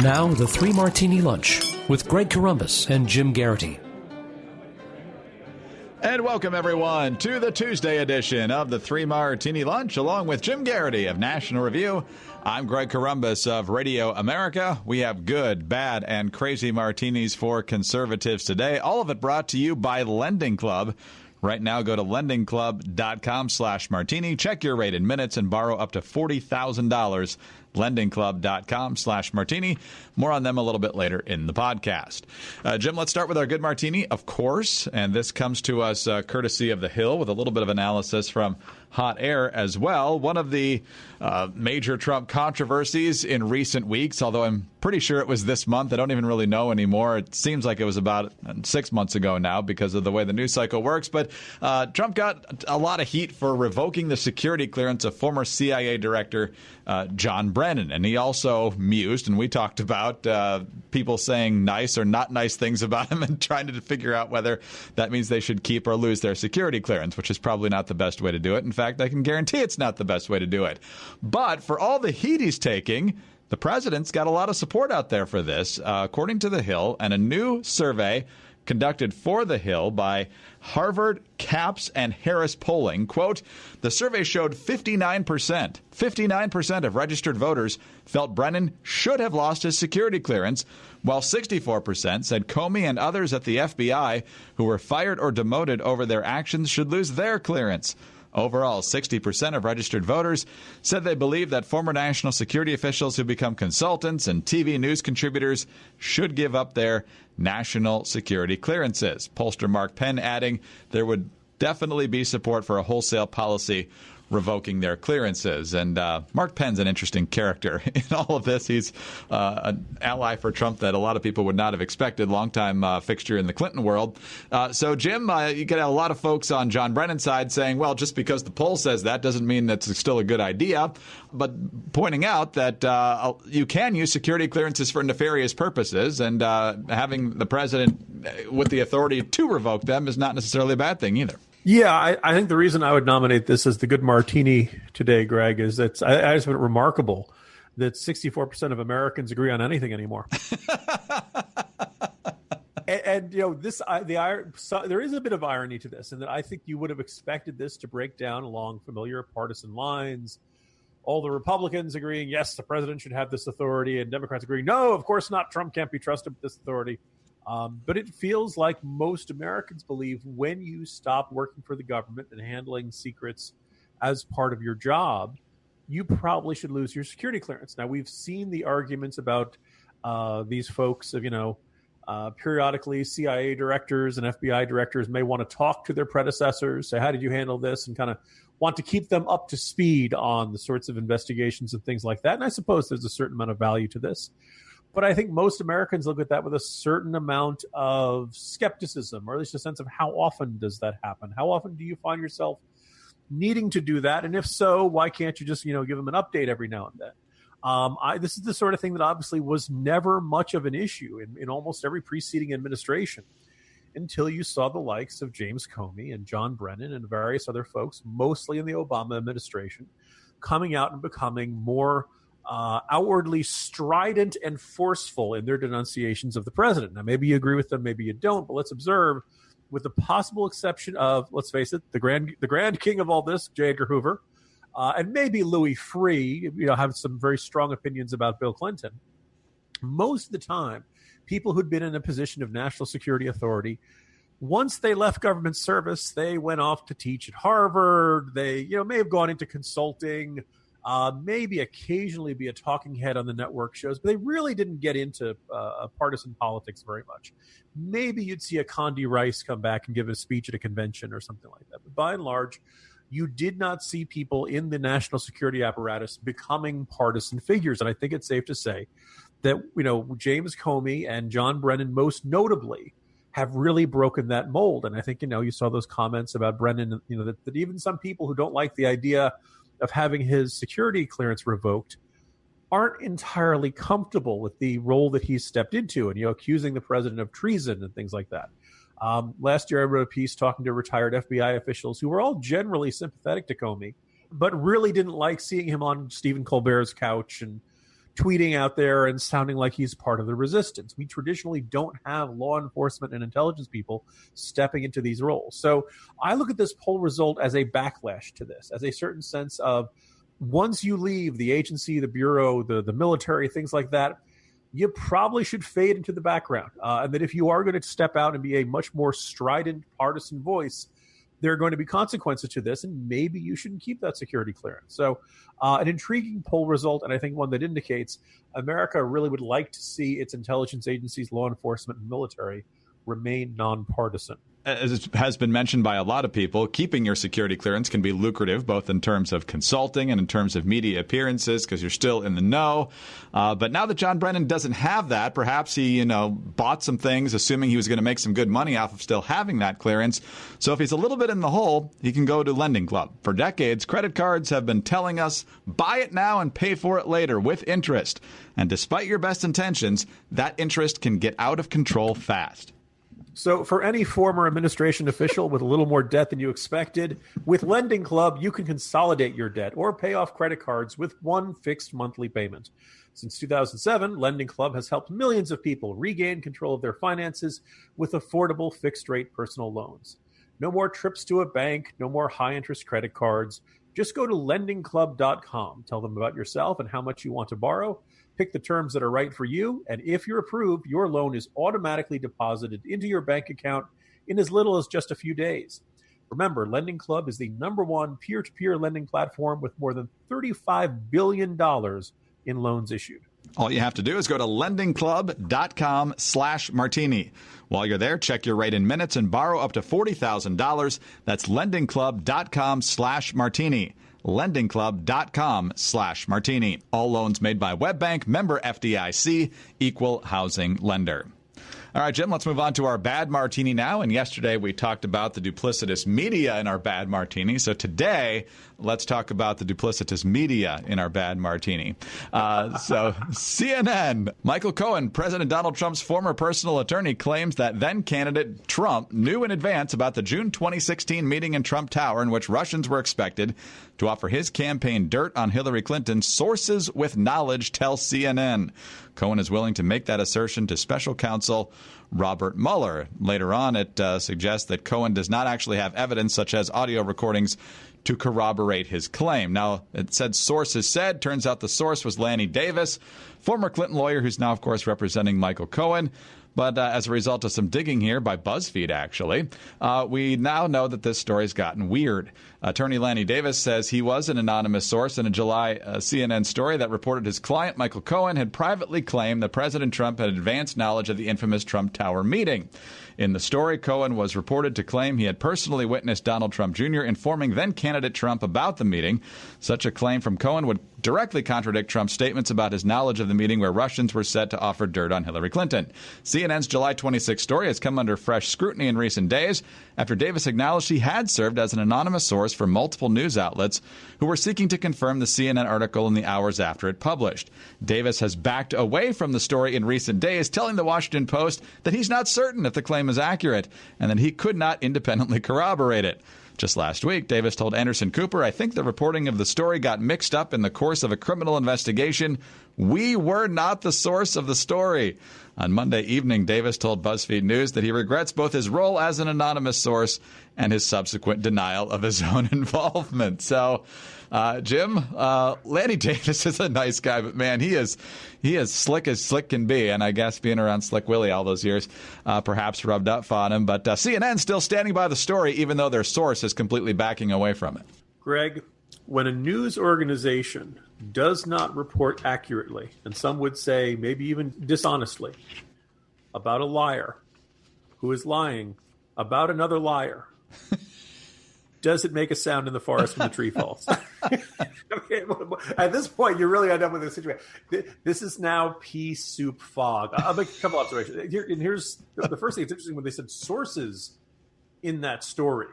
Now, the Three Martini Lunch with Greg Corombos and Jim Geraghty. And welcome, everyone, to the Tuesday edition of the Three Martini Lunch, along with Jim Geraghty of National Review. I'm Greg Corombos of Radio America. We have good, bad, and crazy martinis for conservatives today. All of it brought to you by Lending Club. Right now, go to lendingclub.com/martini. Check your rate in minutes and borrow up to $40,000. lendingclub.com/martini. More on them a little bit later in the podcast. Jim, let's start with our good martini, of course. And this comes to us courtesy of The Hill with a little bit of analysis from Hot Air as well. One of the major Trump controversies in recent weeks, although I'm pretty sure it was this month. I don't even really know anymore. It seems like it was about 6 months ago now because of the way the news cycle works. But Trump got a lot of heat for revoking the security clearance of former CIA Director John Brennan. And he also mused, and we talked about people saying nice or not nice things about him and trying to figure out whether that means they should keep or lose their security clearance, which is probably not the best way to do it. In fact, I can guarantee it's not the best way to do it. But for all the heat he's taking, the president's got a lot of support out there for this, according to The Hill, and a new survey conducted for The Hill by Harvard, Capps, and Harris Polling. Quote, the survey showed 59% of registered voters felt Brennan should have lost his security clearance, while 64% said Comey and others at the FBI who were fired or demoted over their actions should lose their clearance. Overall, 60% of registered voters said they believe that former national security officials who become consultants and TV news contributors should give up their national security clearances. Pollster Mark Penn adding there would definitely be support for a wholesale policy revoking their clearances. And Mark Penn's an interesting character in all of this. He's an ally for Trump that a lot of people would not have expected, longtime fixture in the Clinton world. So, Jim, you get a lot of folks on John Brennan's side saying, well, just because the poll says that doesn't mean that's still a good idea, but pointing out that you can use security clearances for nefarious purposes, and having the president with the authority to revoke them is not necessarily a bad thing either. Yeah, I think the reason I would nominate this as the good martini today, Greg, is that I just find it remarkable that 64% of Americans agree on anything anymore. and you know, there is a bit of irony to this, in that I think you would have expected this to break down along familiar partisan lines. All the Republicans agreeing, yes, the president should have this authority, and Democrats agreeing, no, of course not, Trump can't be trusted with this authority. But it feels like most Americans believe when you stop working for the government and handling secrets as part of your job, you probably should lose your security clearance. Now, we've seen the arguments about these folks of, periodically CIA directors and FBI directors may want to talk to their predecessors, say, how did you handle this? And kind of want to keep them up to speed on the sorts of investigations and things like that. And I suppose there's a certain amount of value to this. But I think most Americans look at that with a certain amount of skepticism, or at least a sense of how often does that happen? How often do you find yourself needing to do that? And if so, why can't you just, give them an update every now and then? This is the sort of thing that obviously was never much of an issue in almost every preceding administration until you saw the likes of James Comey and John Brennan and various other folks, mostly in the Obama administration, coming out and becoming more outwardly strident and forceful in their denunciations of the president. Now, maybe you agree with them, maybe you don't, but let's observe, with the possible exception of, let's face it, the grand king of all this, J. Edgar Hoover, and maybe Louis Freeh, have some very strong opinions about Bill Clinton. Most of the time, people who'd been in a position of national security authority, once they left government service, they went off to teach at Harvard. They, may have gone into consulting, maybe occasionally be a talking head on the network shows, but they really didn't get into partisan politics very much. Maybe you'd see a Condi Rice come back and give a speech at a convention or something like that. But by and large, you did not see people in the national security apparatus becoming partisan figures. And I think it's safe to say that, James Comey and John Brennan most notably have really broken that mold. And I think, you saw those comments about Brennan, that even some people who don't like the idea of having his security clearance revoked aren't entirely comfortable with the role that he's stepped into and, accusing the president of treason and things like that. Last year, I wrote a piece talking to retired FBI officials who were all generally sympathetic to Comey, but really didn't like seeing him on Stephen Colbert's couch and tweeting out there and sounding like he's part of the resistance. We traditionally don't have law enforcement and intelligence people stepping into these roles. So I look at this poll result as a backlash to this, as a certain sense of once you leave the agency, the bureau, the military, things like that, you probably should fade into the background. And that if you are going to step out and be a much more strident partisan voice, there are going to be consequences to this, and maybe you shouldn't keep that security clearance. So an intriguing poll result, and I think one that indicates America really would like to see its intelligence agencies, law enforcement, and military remain nonpartisan. As has been mentioned by a lot of people, keeping your security clearance can be lucrative, both in terms of consulting and in terms of media appearances, because you're still in the know. But now that John Brennan doesn't have that, perhaps he, bought some things, assuming he was going to make some good money off of still having that clearance. So if he's a little bit in the hole, he can go to Lending Club. For decades, credit cards have been telling us, buy it now and pay for it later with interest. And despite your best intentions, that interest can get out of control fast. So for any former administration official with a little more debt than you expected, with Lending Club, you can consolidate your debt or pay off credit cards with one fixed monthly payment. Since 2007, Lending Club has helped millions of people regain control of their finances with affordable fixed-rate personal loans. No more trips to a bank, no more high-interest credit cards. Just go to lendingclub.com. Tell them about yourself and how much you want to borrow. Pick the terms that are right for you, and if you're approved, your loan is automatically deposited into your bank account in as little as just a few days. Remember, Lending Club is the #1 peer-to-peer lending platform with more than $35 billion in loans issued. All you have to do is go to lendingclub.com/martini. While you're there, check your rate in minutes and borrow up to $40,000. That's lendingclub.com/martini. lendingclub.com/martini. All loans made by WebBank, member FDIC, equal housing lender. All right, Jim, let's move on to our bad martini now. And yesterday we talked about the duplicitous media in our bad martini. So today, let's talk about the duplicitous media in our bad martini. So CNN, Michael Cohen, President Donald Trump's former personal attorney, claims that then-candidate Trump knew in advance about the June 2016 meeting in Trump Tower in which Russians were expected to offer his campaign dirt on Hillary Clinton. Sources with knowledge tell CNN. Cohen is willing to make that assertion to special counsel Robert Mueller. Later on, it suggests that Cohen does not actually have evidence, such as audio recordings, to corroborate his claim. Now, it said sources said. Turns out the source was Lanny Davis, former Clinton lawyer who's now, of course, representing Michael Cohen. But as a result of some digging here by BuzzFeed, actually, we now know that this story's gotten weird. Attorney Lanny Davis says he was an anonymous source in a July CNN story that reported his client, Michael Cohen, had privately claimed that President Trump had advanced knowledge of the infamous Trump Tower meeting. In the story, Cohen was reported to claim he had personally witnessed Donald Trump Jr. informing then-candidate Trump about the meeting. Such a claim from Cohen would directly contradict Trump's statements about his knowledge of the meeting where Russians were set to offer dirt on Hillary Clinton. CNN's July 26 story has come under fresh scrutiny in recent days after Davis acknowledged he had served as an anonymous source for multiple news outlets who were seeking to confirm the CNN article in the hours after it published. Davis has backed away from the story in recent days, telling the Washington Post that he's not certain if the claim is accurate and that he could not independently corroborate it. Just last week, Davis told Anderson Cooper, "I think the reporting of the story got mixed up in the course of a criminal investigation. We were not the source of the story." On Monday evening, Davis told BuzzFeed News that he regrets both his role as an anonymous source and his subsequent denial of his own involvement. So, Jim, Lanny Davis is a nice guy, but man, he is slick as slick can be. And I guess being around Slick Willie all those years perhaps rubbed up on him. But CNN still standing by the story, even though their source is completely backing away from it. Greg, when a news organization does not report accurately, and some would say maybe even dishonestly, about a liar who is lying about another liar, does it make a sound in the forest when the tree falls? Okay, at this point, you really end up with a situation. This is now pea soup fog. I'll make a couple observations. Here's the first thing. It's interesting when they said sources in that story.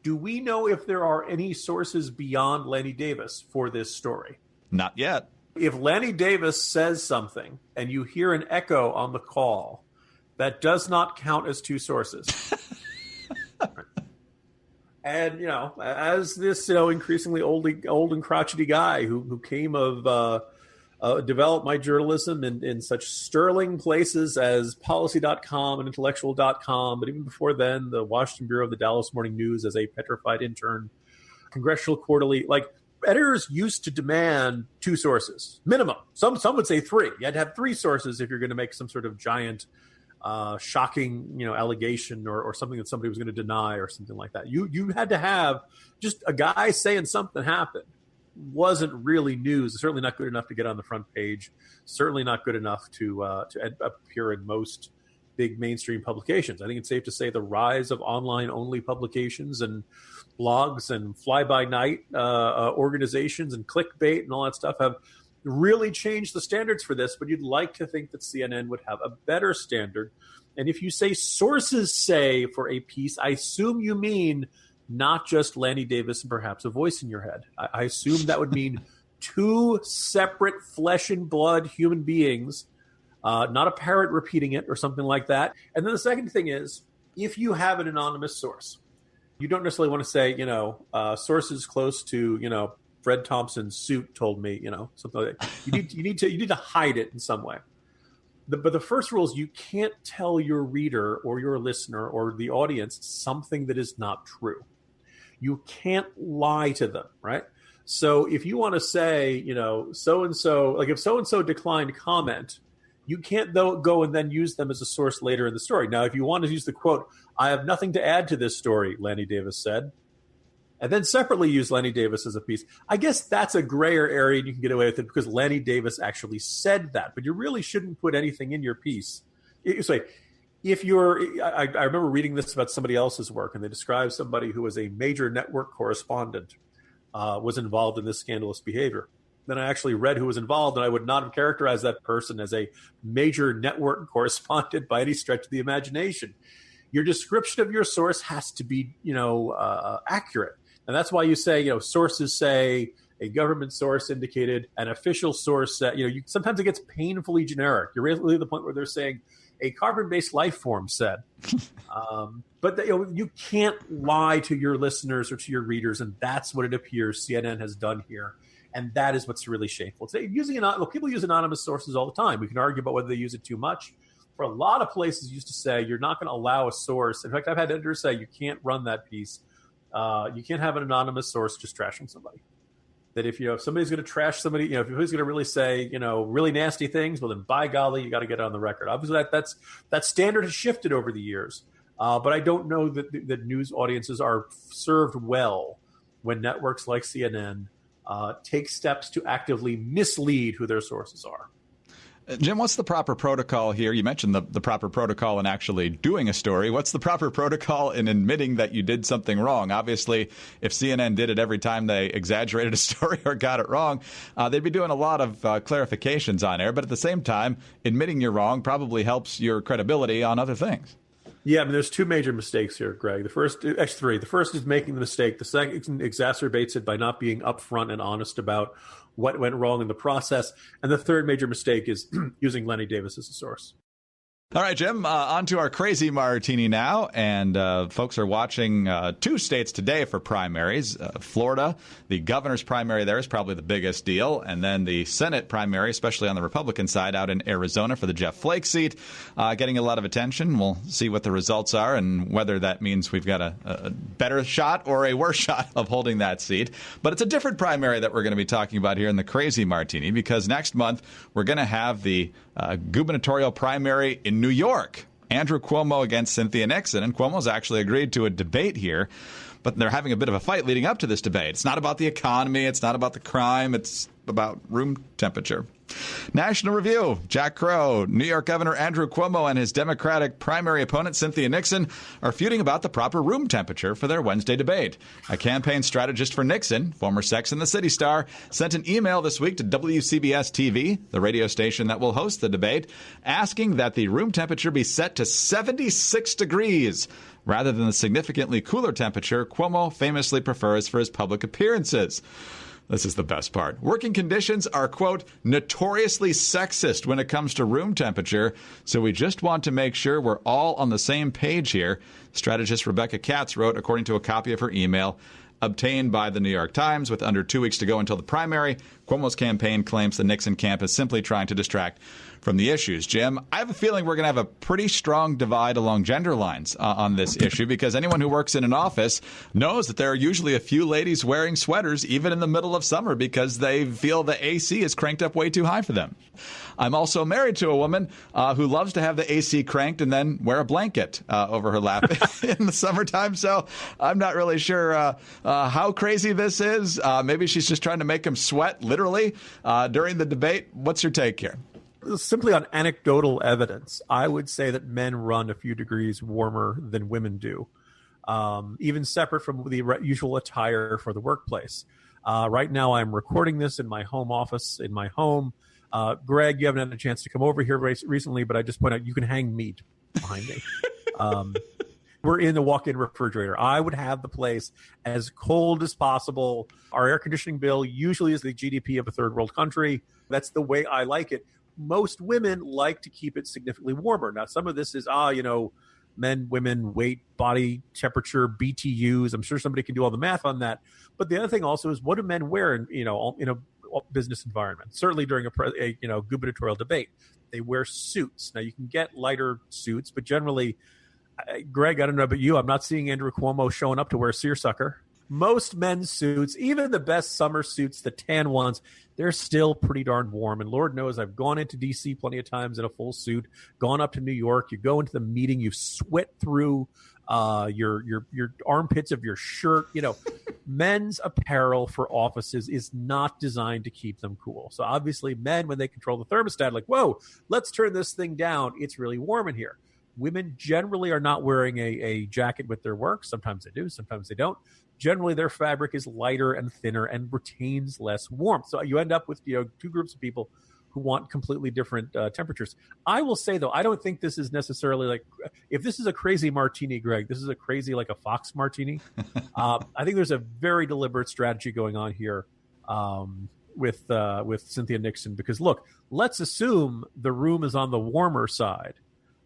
Do we know if there are any sources beyond Lanny Davis for this story? Not yet. If Lanny Davis says something and you hear an echo on the call, that does not count as two sources. And, as this, increasingly old and crotchety guy who came of developed my journalism in such sterling places as policy.com and intellectual.com. But even before then, the Washington Bureau of the Dallas Morning News as a petrified intern, Congressional Quarterly. Like, editors used to demand 2 sources, minimum. Some would say 3. You had to have 3 sources if you're going to make some sort of giant, shocking, allegation or something that somebody was going to deny or something like that. You had to have just a guy saying something happened. Wasn't really news. Certainly not good enough to get on the front page. Certainly not good enough to appear in most big mainstream publications. I think it's safe to say the rise of online-only publications and blogs and fly-by-night organizations and clickbait and all that stuff have really changed the standards for this. But you'd like to think that CNN would have a better standard. And if you say sources say for a piece, I assume you mean not just Lanny Davis and perhaps a voice in your head. I assume that would mean 2 separate flesh and blood human beings, not a parrot repeating it or something like that. And then the second thing is, if you have an anonymous source, you don't necessarily want to say, sources close to, Fred Thompson's suit told me, something like that. You need to hide it in some way. But the first rule is you can't tell your reader or your listener or the audience something that is not true. You can't lie to them, right? So if you want to say, so-and-so, like if so-and-so declined comment, you can't go and then use them as a source later in the story. Now, if you want to use the quote, I have nothing to add to this story, Lanny Davis said, and then separately use Lanny Davis as a piece, I guess that's a grayer area and you can get away with it because Lanny Davis actually said that. But you really shouldn't put anything in your piece. If I remember reading this about somebody else's work, and they described somebody who was a major network correspondent was involved in this scandalous behavior. Then I actually read who was involved, and I would not have characterized that person as a major network correspondent by any stretch of the imagination. Your description of your source has to be, accurate. And that's why you say, sources say, a government source indicated, an official source said, sometimes it gets painfully generic. You're really at the point where they're saying, a carbon-based life form said. But you can't lie to your listeners or to your readers, and that's what it appears CNN has done here. And that is what's really shameful. People use anonymous sources all the time. We can argue about whether they use it too much. For a lot of places used to say you're not going to allow a source. In fact, I've had editors say you can't run that piece. You can't have an anonymous source just trashing somebody. That if somebody's going to trash somebody, if who's going to really say, really nasty things, well, then by golly, you got to get it on the record. Obviously, that standard has shifted over the years. But I don't know that news audiences are served well when networks like CNN take steps to actively mislead who their sources are. Jim, what's the proper protocol here? You mentioned the proper protocol in actually doing a story. What's the proper protocol in admitting that you did something wrong? Obviously, if CNN did it every time they exaggerated a story or got it wrong, they'd be doing a lot of clarifications on air. But at the same time, admitting you're wrong probably helps your credibility on other things. Yeah, there's 2 major mistakes here, Greg. Actually 3. The first is making the mistake. The second exacerbates it by not being upfront and honest about what went wrong in the process. And the third major mistake is using Lanny Davis as a source. All right, Jim, on to our crazy martini now. And folks are watching 2 states today for primaries. Florida, the governor's primary there is probably the biggest deal. And then the Senate primary, especially on the Republican side, out in Arizona for the Jeff Flake seat, getting a lot of attention. We'll see what the results are and whether that means we've got a better shot or a worse shot of holding that seat. But it's a different primary that we're going to be talking about here in the crazy martini, because next month we're going to have the gubernatorial primary in New York. Andrew Cuomo against Cynthia Nixon. And Cuomo's actually agreed to a debate here. But they're having a bit of a fight leading up to this debate. It's not about the economy. It's not about the crime. It's about room temperature. National Review, Jack Crow, New York Governor Andrew Cuomo and his Democratic primary opponent Cynthia Nixon are feuding about the proper room temperature for their Wednesday debate. A campaign strategist for Nixon, former Sex and the City star, sent an email this week to WCBS-TV, the radio station that will host the debate, asking that the room temperature be set to 76 degrees rather than the significantly cooler temperature Cuomo famously prefers for his public appearances. This is the best part. Working conditions are, quote, notoriously sexist when it comes to room temperature, so we just want to make sure we're all on the same page here, strategist Rebecca Katz wrote, according to a copy of her email. obtained by the New York Times. With under 2 weeks to go until the primary, Cuomo's campaign claims the Nixon camp is simply trying to distract from the issues. Jim, I have a feeling we're going to have a pretty strong divide along gender lines on this issue, because anyone who works in an office knows that there are usually a few ladies wearing sweaters even in the middle of summer because they feel the AC is cranked up way too high for them. I'm also married to a woman who loves to have the AC cranked and then wear a blanket over her lap in the summertime. So I'm not really sure how crazy this is. Maybe she's just trying to make him sweat literally during the debate. What's your take here? Simply on anecdotal evidence, I would say that men run a few degrees warmer than women do, even separate from the usual attire for the workplace. Right now, I'm recording this in my home office, in my home. Greg, you haven't had a chance to come over here recently, but I just point out you can hang meat behind me. We're in the walk-in refrigerator. I would have the place as cold as possible. Our air conditioning bill usually is the GDP of a third world country. That's the way I like it. Most women like to keep it significantly warmer. Now, some of this is, men, women, weight, body temperature, BTUs. I'm sure somebody can do all the math on that. But the other thing also is, what do men wear in a business environment? Certainly during a gubernatorial debate, they wear suits. Now, you can get lighter suits, but generally, Greg, I don't know about you, I'm not seeing Andrew Cuomo showing up to wear seersucker. Most men's suits, even the best summer suits, the tan ones, they're still pretty darn warm. And Lord knows I've gone into D.C. plenty of times in a full suit, gone up to New York. You go into the meeting, you sweat through your armpits of your shirt. Men's apparel for offices is not designed to keep them cool. So obviously men, when they control the thermostat, like, whoa, let's turn this thing down. It's really warm in here. Women generally are not wearing a jacket with their work. Sometimes they do, sometimes they don't. Generally, their fabric is lighter and thinner and retains less warmth. So you end up with two groups of people who want completely different temperatures. I will say, though, I don't think this is necessarily like, if this is a crazy martini, Greg, this is a crazy, like a Fox martini. I think there's a very deliberate strategy going on here with Cynthia Nixon. Because, look, let's assume the room is on the warmer side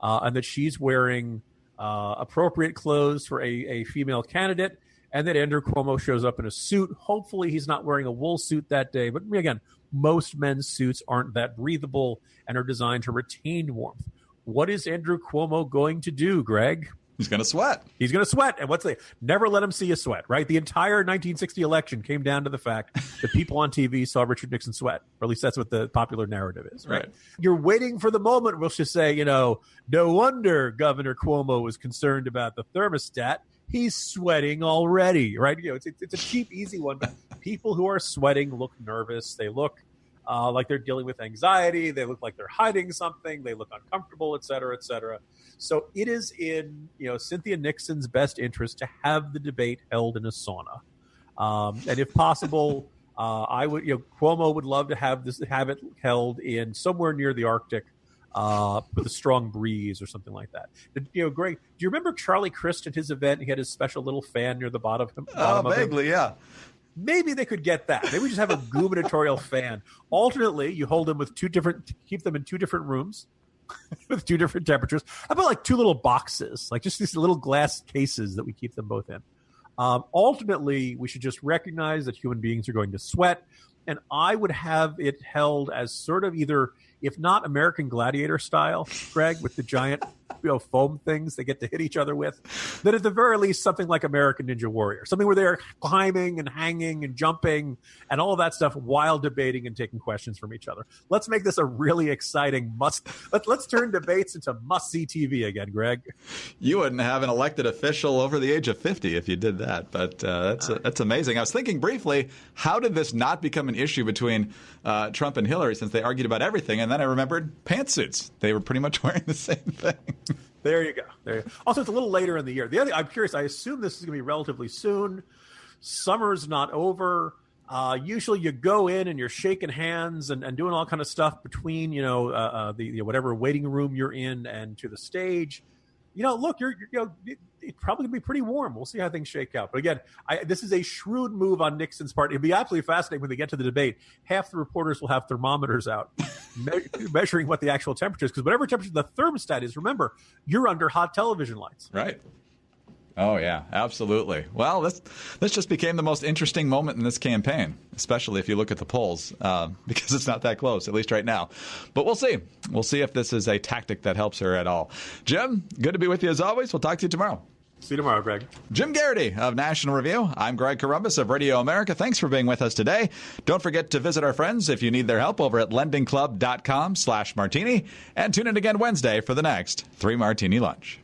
and that she's wearing appropriate clothes for a female candidate, and that Andrew Cuomo shows up in a suit. Hopefully he's not wearing a wool suit that day. But again, most men's suits aren't that breathable and are designed to retain warmth. What is Andrew Cuomo going to do, Greg? He's going to sweat. He's going to sweat. And never let him see you sweat, right? The entire 1960 election came down to the fact that people on TV saw Richard Nixon sweat, or at least that's what the popular narrative is, right? You're waiting for the moment where she'll say, no wonder Governor Cuomo was concerned about the thermostat. He's sweating already, right? It's a cheap, easy one. But people who are sweating look nervous. They look like they're dealing with anxiety. They look like they're hiding something. They look uncomfortable, et cetera, et cetera. So it is in Cynthia Nixon's best interest to have the debate held in a sauna, and if possible, Cuomo would love to have it held in somewhere near the Arctic. With a strong breeze or something like that. Greg, do you remember Charlie Crist at his event? He had his special little fan near the bottom of him. Vaguely, yeah. Maybe they could get that. Maybe we just have a gubernatorial fan. Alternately, you hold them with keep them in two different rooms with two different temperatures. How about like two little boxes, like just these little glass cases that we keep them both in? Alternately, we should just recognize that human beings are going to sweat. And I would have it held as sort of either, if not American Gladiator style, Greg, with the giant foam things they get to hit each other with, then at the very least something like American Ninja Warrior, something where they're climbing and hanging and jumping and all of that stuff while debating and taking questions from each other. Let's make this a really exciting let's turn debates into must-see TV again, Greg. You wouldn't have an elected official over the age of 50 if you did that, but that's amazing. I was thinking briefly, how did this not become an issue between Trump and Hillary, since they argued about everything? And then I remembered pantsuits. They were pretty much wearing the same thing. There you go. Also, it's a little later in the year. The other, I'm curious, I assume this is going to be relatively soon. Summer's not over. Usually you go in and you're shaking hands and doing all kind of stuff between, the whatever waiting room you're in and to the stage. Look, it's probably going to be pretty warm. We'll see how things shake out. But again, this is a shrewd move on Nixon's part. It'd be absolutely fascinating when they get to the debate. Half the reporters will have thermometers out measuring what the actual temperature is. Because whatever temperature the thermostat is, remember, you're under hot television lights. Right. Oh, yeah, absolutely. Well, this just became the most interesting moment in this campaign, especially if you look at the polls, because it's not that close, at least right now. But we'll see. We'll see if this is a tactic that helps her at all. Jim, good to be with you as always. We'll talk to you tomorrow. See you tomorrow, Greg. Jim Geraghty of National Review. I'm Greg Corombos of Radio America. Thanks for being with us today. Don't forget to visit our friends if you need their help over at lendingclub.com/martini. And tune in again Wednesday for the next 3 Martini Lunch.